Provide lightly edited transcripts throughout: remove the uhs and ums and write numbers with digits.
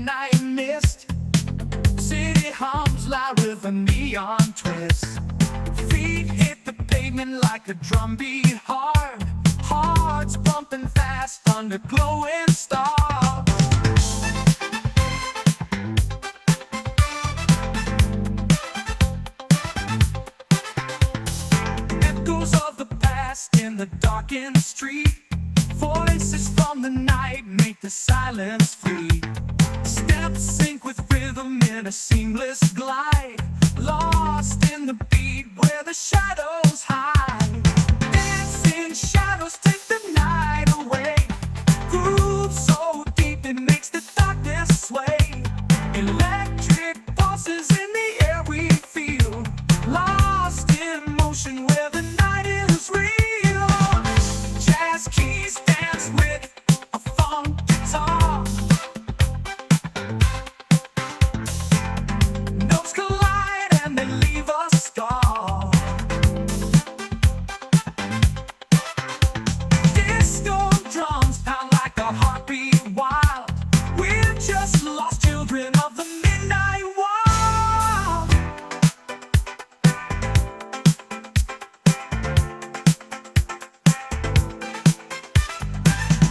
midnight mist. City hums loud with a neon twist. Feet hit the pavement like a drumbeat hard. Hearts pumping fast under glowing stars. Echoes of the past in the darkened street. Voices from the night make the silence flee. Steps sync with rhythm in a seamless glide. Lost in the beat where the shadows hide. Dancing shadows take the night away. Groove so deep it makes the darkness sway. Electric pulses in the air we feel. Lost in motion where the night is real. Jazz keys dance with a funk guitar. Notes collide and they leave a scar. Disco drums pound like a heartbeat wild. We're just lost children of the midnight wild.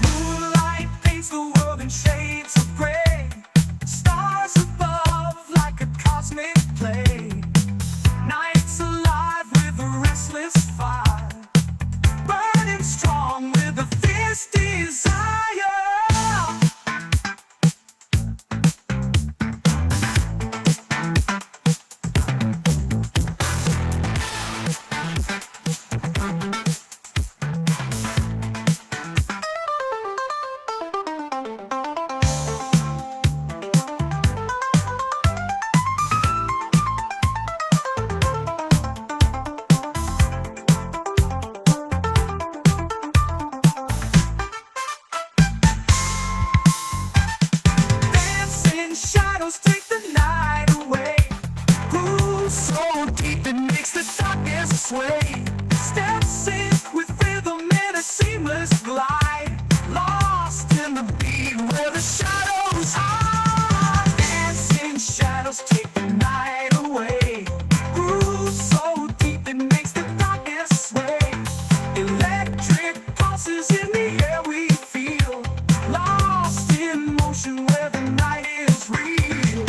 Moonlight paints the world in shades of gray. Stars above like a cosmic play. Nights alive with a restless fire. Burning strong with a fierce desire. Dancing shadows take the night away. Groove so deep it makes the darkness sway. Steps sync with rhythm in a seamless glide. Lost in the beat where the shadows hide. Dancing shadows take the night away. Groove so deep it makes the darkness sway. Electric pulses in the air we feel. Lost in motion where the night is real.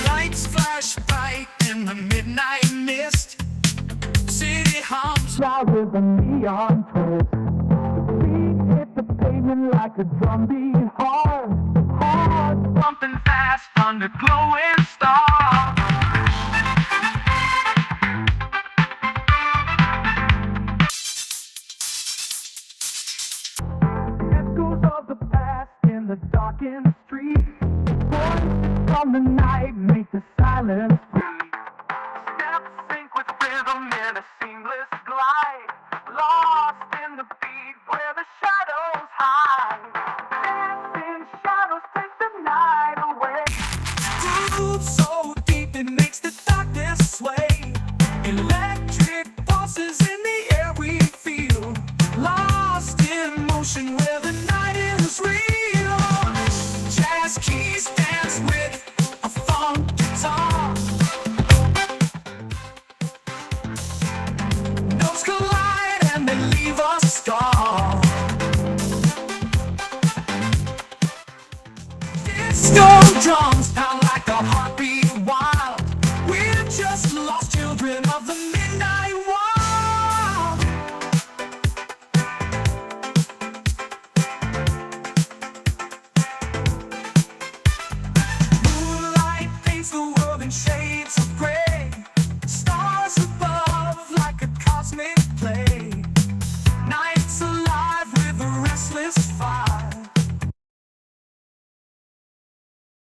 Lights flash bright in the midnight mist. City hums loud with a neon twist. Feet hit the pavement like a drumbeat hard. Hearts pumping fast under glowing stars. Echoes of the past in the darkened street. Voices from the night make the silence free.